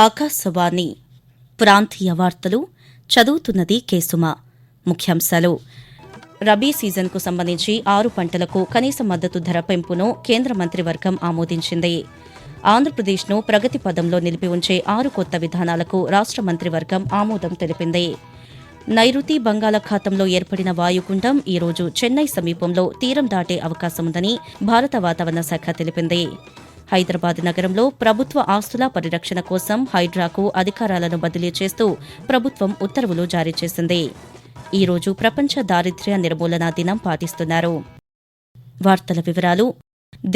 ఆకాశవాణి ప్రాంతీయ వార్తలు చదువుతున్నది కేసుమ. ముఖ్యాంశాలు: రబీ సీజన్కు సంబంధించి 6 పంటలకు కనీస మద్దతు ధర పెంపును కేంద్ర మంత్రివర్గం ఆమోదించింది. ఆంధ్రప్రదేశ్ను ప్రగతి పదంలో నిలిపి ఉంచే 6 కొత్త విధానాలకు రాష్ట మంత్రివర్గం ఆమోదం తెలిపింది. నైరుతి బంగాళాఖాతంలో ఏర్పడిన వాయుగుండం ఈ రోజు చెన్నై సమీపంలో తీరం దాటే అవకాశముందని భారత వాతావరణ శాఖ తెలిపింది. హైదరాబాద్ నగరంలో ప్రభుత్వ ఆస్తుల పరిరక్షణ కోసం హైడ్రాకు అధికారాలను బదిలీ చేస్తూ ప్రభుత్వం ఉత్తర్వులు జారీ చేసింది. ఈ రోజు ప్రపంచ దారిద్ర్య నిర్మూలనా దినం పాటిస్తున్నారు. వార్తల వివరాలు: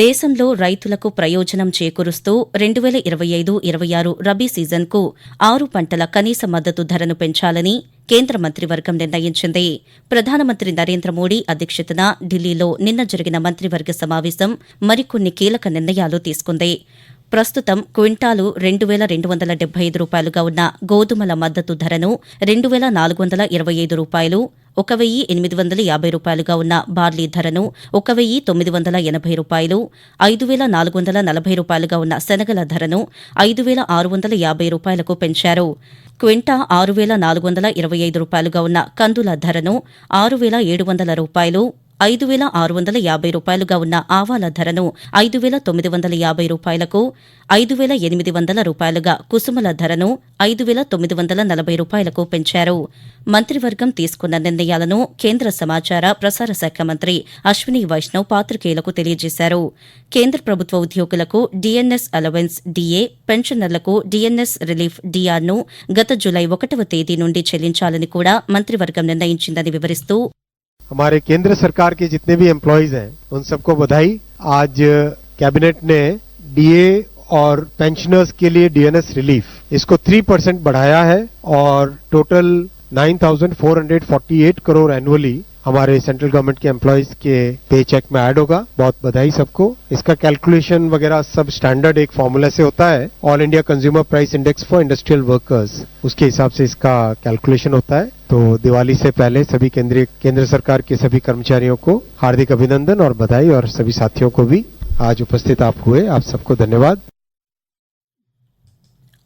దేశంలో రైతులకు ప్రయోజనం చేకూరుస్తూ 2025-26 రబీ సీజన్కు 6 పంటల కనీస మద్దతు ధరను పెంచాలని కేంద్ర మంత్రివర్గం నిర్ణయించింది. ప్రధానమంత్రి నరేంద్ర మోడీ అధ్యక్షతన ఢిల్లీలో నిన్న జరిగిన మంత్రివర్గ సమావేశం మరికొన్ని కీలక నిర్ణయాలు తీసుకుంది. ప్రస్తుతం క్వింటాలు 2,275 రూపాయలుగా ఉన్న గోధుమల మద్దతు ధరను 2,425 రూపాయలు, 1,850 రూపాయలుగా ఉన్న బార్లీ ధరను 1,980 రూపాయలు, 5,440 రూపాయలుగా ఉన్న శనగల ధరను 5,650 రూపాయలకు పెంచారు. క్వింటా 6,425 రూపాయలుగా ఉన్న కందుల ధరను 6,700 రూపాయలు, 5,650 రూపాయలుగా ఉన్న ఆవాల ధరను 5,950 రూపాయలకు, 5,800 రూపాయలుగా కుసుమల ధరను 5,940 రూపాయలకు పెంచారు. మంత్రివర్గం తీసుకున్న నిర్ణయాలను కేంద్ర సమాచార ప్రసార శాఖ మంత్రి అశ్విని వైష్ణవ్ పాత్రికేయులకు తెలియజేశారు. కేంద్ర ప్రభుత్వ ఉద్యోగులకు డీఎన్ఎస్ అలవెన్స్ డీఏ, పెన్షనర్లకు డీఎన్ఎస్ రిలీఫ్ డీఆర్ను గత జులై 1వ తేదీ నుండి చెల్లించాలని కూడా మంత్రివర్గం నిర్ణయించిందని వివరిస్తూ, हमारे केंद्र सरकार के जितने भी एम्प्लॉइज हैं उन सबको बधाई। आज कैबिनेट ने डीए और पेंशनर्स के लिए डीएनएस रिलीफ इसको 3% बढ़ाया है और टोटल 9,448 करोड़ एनुअली हमारे सेंट्रल गवर्नमेंट के एम्प्लॉइज के पे चेक में ऐड होगा। बहुत बधाई सबको। इसका कैलकुलेशन वगैरह सब स्टैंडर्ड एक फॉर्मूला से होता है, all India consumer price index for industrial workers, उसके हिसाब से इसका कैलकुलेशन होता है। तो दिवाली से पहले सभी केंद्र सरकार के सभी कर्मचारियों को हार्दिक अभिनंदन और बधाई, और सभी साथियों को भी आज उपस्थित आप हुए, आप सबको धन्यवाद।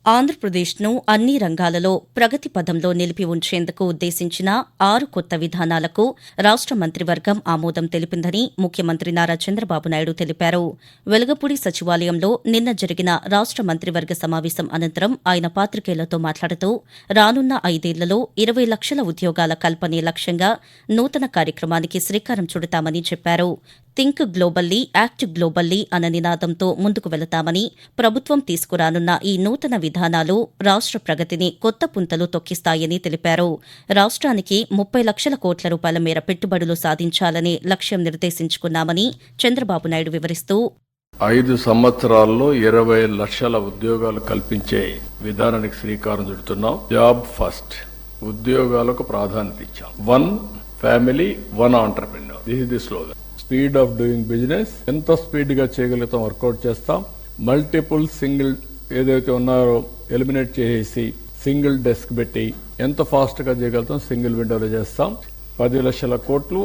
ఆంధ్రప్రదేశ్ను అన్ని రంగాలలో ప్రగతి పదంలో నిలిపి ఉంచేందుకు ఉద్దేశించిన 6 కొత్త విధానాలకు రాష్ట మంత్రివర్గం ఆమోదం తెలిపిందని ముఖ్యమంత్రి నారా చంద్రబాబు నాయుడు తెలిపారు. వెలగపూడి సచివాలయంలో నిన్న జరిగిన రాష్ట మంత్రివర్గ సమావేశం అనంతరం ఆయన పాత్రికేయులతో మాట్లాడుతూ, రానున్న 5 ఏళ్లలో 20 లక్షల ఉద్యోగాల కల్పనే లక్ష్యంగా నూతన కార్యక్రమానికి శ్రీకారం చుడతామని చెప్పారు. థింక్ గ్లోబల్లీ, యాక్ట్ గ్లోబల్లీ అన్న నినాదంతో ముందుకు వెళతామని, ప్రభుత్వం తీసుకురానున్న ఈ నూతన విధానాలు రాష్ట ప్రగతిని కొత్త పుంతలు తొక్కిస్తాయని తెలిపారు. రాష్ట్రానికి 30 లక్షల కోట్ల రూపాయల మేర పెట్టుబడులు సాధించాలనే లక్ష్యం నిర్దేశించుకున్నామని చంద్రబాబు నాయుడు వివరిస్తూ, 5 సంవత్సరాల్లో 20 లక్షల ఉద్యోగాలు కల్పించే విధానానికి శ్రీకారం చుడుతున్నాం. జాబ్ ఫస్ట్, ఉద్యోగాలకు ప్రాధాన్యత ఇచ్చాం. 1 family 1 entrepreneur, this is the slogan. Speed of doing business ఎంత స్పీడ్ గా చేయగలుగుతాం వర్కౌట్ చేస్తాం. మల్టిపుల్ సింగిల్ ఏదైతే ఉన్నారో ఎలిమినేట్ చేసేసి సింగిల్ డెస్క్ పెట్టి ఎంత ఫాస్ట్ గా చేయగలుగుతాం సింగిల్ విండోలో చేస్తాం. 10 లక్షల కోట్లు,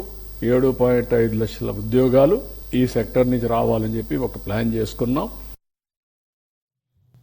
7.5 లక్షల ఉద్యోగాలు ఈ సెక్టర్ నుంచి రావాలని చెప్పి ఒక ప్లాన్ చేసుకున్నాం.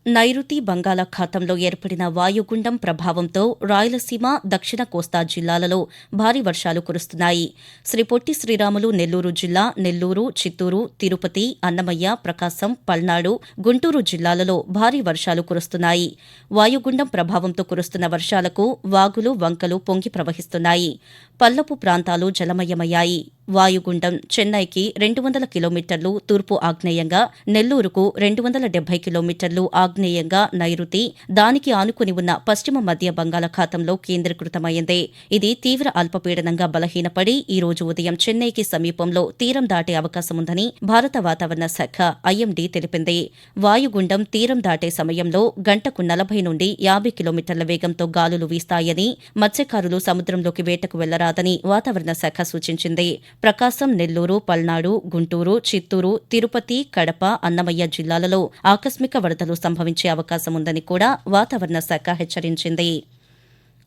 నైరుతి బంగాళాఖాతంలో ఏర్పడిన వాయుగుండం ప్రభావంతో రాయలసీమ, దక్షిణ కోస్తా జిల్లాలలో భారీ వర్షాలు కురుస్తున్నాయి. శ్రీ పొట్టి శ్రీరాములు నెల్లూరు జిల్లా, నెల్లూరు, చిత్తూరు, తిరుపతి, అన్నమయ్య, ప్రకాశం, పల్నాడు, గుంటూరు జిల్లాలలో భారీ వర్షాలు కురుస్తున్నాయి. వాయుగుండం ప్రభావంతో కురుస్తున్న వర్షాలకు వాగులు, వంకలు పొంగి ప్రవహిస్తున్నాయి. పల్లపు ప్రాంతాలు జలమయమయ్యాయి. వాయుగుండం చెన్నైకి 200 కిలోమీటర్లు తూర్పు ఆగ్నేయంగా, నెల్లూరుకు 270 కిలోమీటర్లు ఆగ్నేయంగా నైరుతి, దానికి ఆనుకుని ఉన్న పశ్చిమ మధ్య బంగాళాఖాతంలో కేంద్రీకృతమైంది. ఇది తీవ్ర అల్పపీడనంగా బలహీనపడి ఈ రోజు ఉదయం చెన్నైకి సమీపంలో తీరం దాటే అవకాశముందని భారత వాతావరణ శాఖ ఐఎండీ తెలిపింది. వాయుగుండం తీరం దాటే సమయంలో గంటకు 40 నుండి 50 కిలోమీటర్ల వేగంతో గాలులు వీస్తాయని, మత్స్యకారులు సముద్రంలోకి వేటకు వెళ్లరాదని వాతావరణ శాఖ సూచించింది. ప్రకాశం, నెల్లూరు, పల్నాడు, గుంటూరు, చిత్తూరు, తిరుపతి, కడప, అన్నమయ్య జిల్లాలలో ఆకస్మిక వరదలు సంభవించే అవకాశముందని కూడా వాతావరణ శాఖ హెచ్చరించింది.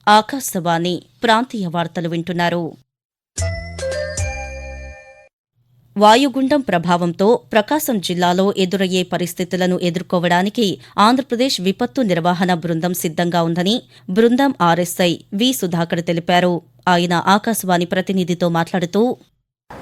ఆకాశవాణి ప్రాంతీయ వార్తలు వింటున్నారు. వాయుగుండం ప్రభావంతో ప్రకాశం జిల్లాలో ఎదురయ్యే పరిస్థితులను ఎదుర్కోవడానికి ఆంధ్రప్రదేశ్ విపత్తు నిర్వహణ బృందం సిద్దంగా ఉందని బృందం ఆర్ఎస్ఐ వి సుధాకర్ తెలిపారు. ఆయన ఆకాశవాణి ప్రతినిధితో మాట్లాడుతూ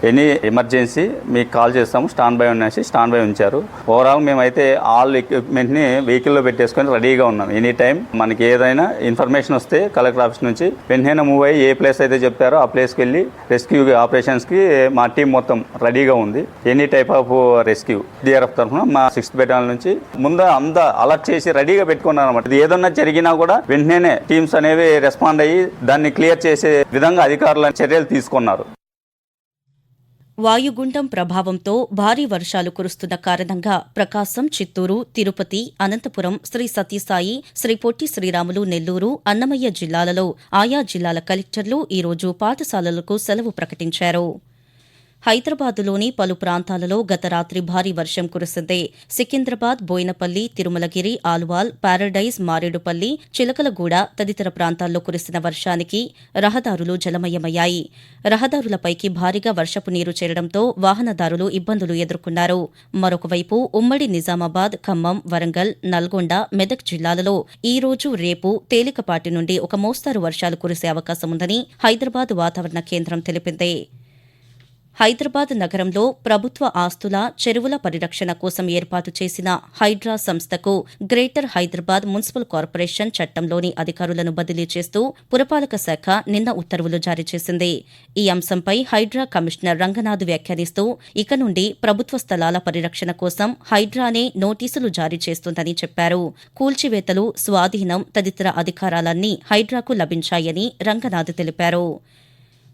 ఎనీ ఎమర్జెన్సీ మీకు కాల్ చేస్తాము, స్టాండ్ బై అనేసి స్టాండ్ బై ఉంచారు. ఓవరాల్ మేమైతే ఆల్ ఎక్విప్మెంట్ని వెహికల్లో పెట్టేసుకొని రెడీగా ఉన్నాం. ఎనీ టైం మనకి ఏదైనా ఇన్ఫర్మేషన్ వస్తే కలెక్టర్ ఆఫీస్ నుంచి వెంటనే మూవ్ అయ్యి ఏ ప్లేస్ అయితే చెప్తారో ఆ ప్లేస్కి వెళ్ళి రెస్క్యూ ఆపరేషన్స్కి మా టీం మొత్తం రెడీగా ఉంది. Any type of rescue DRF తరఫున మా 6th బెటాలియన్ నుంచి ముందు అంతా అలర్ట్ చేసి రెడీగా పెట్టుకున్నారు అనమాట. ఇది ఏదన్నా జరిగినా కూడా వెంటనే టీమ్స్ అనేవి రెస్పాండ్ అయ్యి దాన్ని క్లియర్ చేసే విధంగా అధికారుల చర్యలు తీసుకున్నారు. వాయుగుండం ప్రభావంతో భారీ వర్షాలు కురుస్తున్న కారణంగా ప్రకాశం, చిత్తూరు, తిరుపతి, అనంతపురం, శ్రీ సత్యసాయి, శ్రీ పొట్టి శ్రీరాములు, నెల్లూరు, అన్నమయ్య జిల్లాలలో ఆయా జిల్లాల కలెక్టర్లు ఈరోజు పాఠశాలలకు సెలవు ప్రకటించారు. హైదరాబాద్లోని పలు ప్రాంతాలలో గత రాత్రి భారీ వర్షం కురిసింది. సికింద్రాబాద్, బోయినపల్లి, తిరుమలగిరి, ఆల్వాల్, పారడైజ్, మారేడుపల్లి, చిలకలగూడ తదితర ప్రాంతాల్లో కురిసిన వర్షానికి రహదారులు జలమయమయ్యాయి. రహదారులపైకి భారీగా వర్షపు నీరు చేరడంతో వాహనదారులు ఇబ్బందులు ఎదుర్కొన్నారు. మరొకవైపు ఉమ్మడి నిజామాబాద్, ఖమ్మం, వరంగల్, నల్గొండ, మెదక్ జిల్లాలలో ఈ రోజు, రేపు తేలికపాటి నుండి ఒక మోస్తారు వర్షాలు కురిసే అవకాశముందని హైదరాబాద్ వాతావరణ కేంద్రం తెలిపింది. హైదరాబాద్ నగరంలో ప్రభుత్వ ఆస్తుల, చెరువుల పరిరక్షణ కోసం ఏర్పాటు చేసిన హైడ్రా సంస్థకు గ్రేటర్ హైదరాబాద్ మున్సిపల్ కార్పొరేషన్ చట్టంలోని అధికారులను బదిలీ చేస్తూ పురపాలక శాఖ నిన్న ఉత్తర్వులు జారీ చేసింది. ఈ అంశంపై హైడ్రా కమిషనర్ రంగనాథ్ వ్యాఖ్యానిస్తూ ఇక నుండి ప్రభుత్వ స్థలాల పరిరక్షణ కోసం హైడ్రానే నోటీసులు జారీ చేస్తుందని చెప్పారు. కూల్చివేతలు, స్వాధీనం తదితర అధికారాలన్నీ హైడ్రాకు లభించాయని రంగనాథ్ తెలిపారు.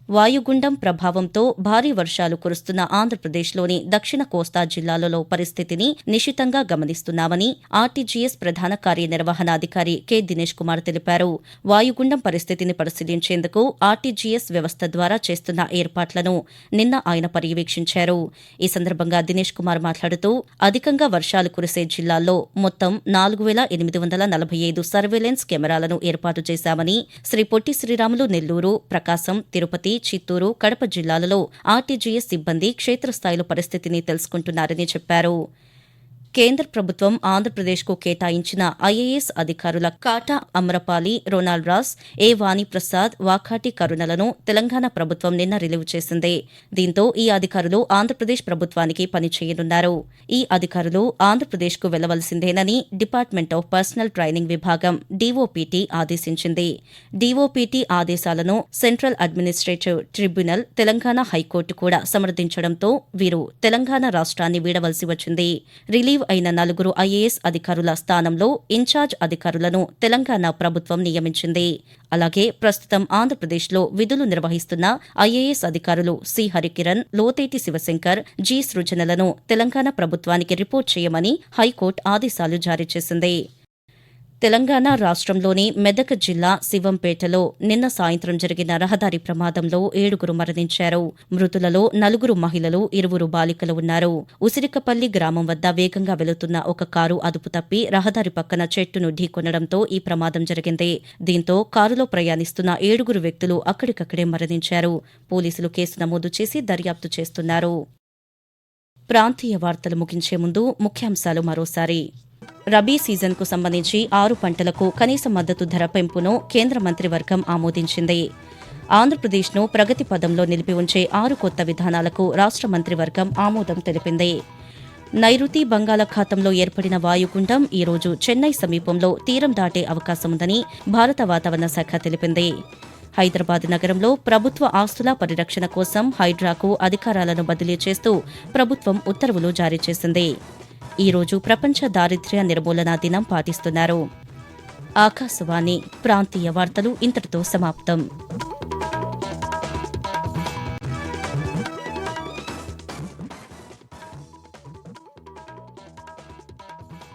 వాయుగుండం ప్రభావంతో భారీ వర్షాలు కురుస్తున్న ఆంధ్రప్రదేశ్లోని దక్షిణ కోస్తా జిల్లాలలో పరిస్థితిని నిశితంగా గమనిస్తున్నామని ఆర్టీజీఎస్ ప్రధాన కార్యనిర్వహణాధికారి కె దినేష్ కుమార్ తెలిపారు. వాయుగుండం పరిస్థితిని పరిశీలించేందుకు ఆర్టీజీఎస్ వ్యవస్థ ద్వారా చేస్తున్న ఏర్పాట్లను నిన్న ఆయన పర్యవేక్షించారు. ఈ సందర్భంగా దినేష్ కుమార్ మాట్లాడుతూ అధికంగా వర్షాలు కురిసే జిల్లాల్లో మొత్తం 4845 సర్వేలెన్స్ కెమెరాలను ఏర్పాటు చేశామని, శ్రీ పొట్టి శ్రీరాములు, నెల్లూరు, ప్రకాశం, తిరుపతి, చిత్తూరు, కడప జిల్లాలలో ఆర్టీజీఎస్ సిబ్బంది క్షేత్రస్థాయిలో పరిస్థితిని తెలుసుకుంటున్నారని చెప్పారు. కేంద్ర ప్రభుత్వం ఆంధ్రప్రదేశ్కు కేటాయించిన ఐఏఎస్ అధికారుల కాటా అమ్రపాలి, రొనాల్డ్ రాస్, ఏ వాణిప్రసాద్, వాకాటి కరుణలను తెలంగాణ ప్రభుత్వం నిన్న రిలీవ్ చేసింది. దీంతో ఈ అధికారులు ఆంధ్రప్రదేశ్ ప్రభుత్వానికి పనిచేయనున్నారు. ఈ అధికారులు ఆంధ్రప్రదేశ్కు వెళ్లవలసిందేనని డిపార్ట్మెంట్ ఆఫ్ పర్సనల్ ట్రైనింగ్ విభాగం డీఓపీటీ ఆదేశించింది. డీఓపీటీ ఆదేశాలను central administrative tribunal, Telangana high court కూడా సమర్థించడంతో వీరు తెలంగాణ రాష్ట్రాన్ని వీడవలసి వచ్చింది. రిలీవ్ అయిన 4 ఐఏఎస్ అధికారుల స్థానంలో ఇన్ఛార్జ్ అధికారులను తెలంగాణ ప్రభుత్వం నియమించింది. అలాగే ప్రస్తుతం ఆంధ్రప్రదేశ్లో విధులు నిర్వహిస్తున్న ఐఏఎస్ అధికారులు సి హరికిరణ్, లోతేటి శివశంకర్, జి సృజనలను తెలంగాణ ప్రభుత్వానికి రిపోర్ట్ చేయమని హైకోర్టు ఆదేశాలు జారీ చేసింది. తెలంగాణ రాష్ట్రంలోని మెదక్ జిల్లా శివంపేటలో నిన్న సాయంత్రం జరిగిన రహదారి ప్రమాదంలో 7 మరణించారు. మృతులలో 4 మహిళలు, 2 బాలికలు ఉన్నారు. ఉసిరికపల్లి గ్రామం వద్ద వేగంగా వెళుతున్న ఒక కారు అదుపు తప్పి రహదారి పక్కన చెట్టును ఢీకొనడంతో ఈ ప్రమాదం జరిగింది. దీంతో కారులో ప్రయాణిస్తున్న 7 వ్యక్తులు అక్కడికక్కడే మరణించారు. పోలీసులు కేసు నమోదు చేసి దర్యాప్తు చేస్తున్నారు. ప్రాంతీయ వార్తలు ముగించే ముందు ముఖ్యాంశాలు మరోసారి. రబీ సీజన్కు సంబంధించి 6 పంటలకు కనీస మద్దతు ధర పెంపును కేంద్ర మంత్రివర్గం ఆమోదించింది. ఆంధ్రప్రదేశ్ను ప్రగతి పదంలో నిలిపి ఉంచే 6 కొత్త విధానాలకు రాష్ట్ర మంత్రివర్గం ఆమోదం తెలిపింది. నైరుతి బంగాళాఖాతంలో ఏర్పడిన వాయుగుండం ఈ రోజు చెన్నై సమీపంలో తీరం దాటే అవకాశముందని భారత వాతావరణ శాఖ తెలిపింది. హైదరాబాద్ నగరంలో ప్రభుత్వ ఆస్తుల పరిరక్షణ కోసం హైడ్రాకు అధికారాలను బదిలీ చేస్తూ ప్రభుత్వం ఉత్తర్వులు జారీ చేసింది. ఈ రోజు ప్రపంచ దారిద్ర్య నిర్మూలనా దినం పాటిస్తున్నారు. ఆకాశవాణి ప్రాంతీయ వార్తలు ఇంతటితో సమాప్తం.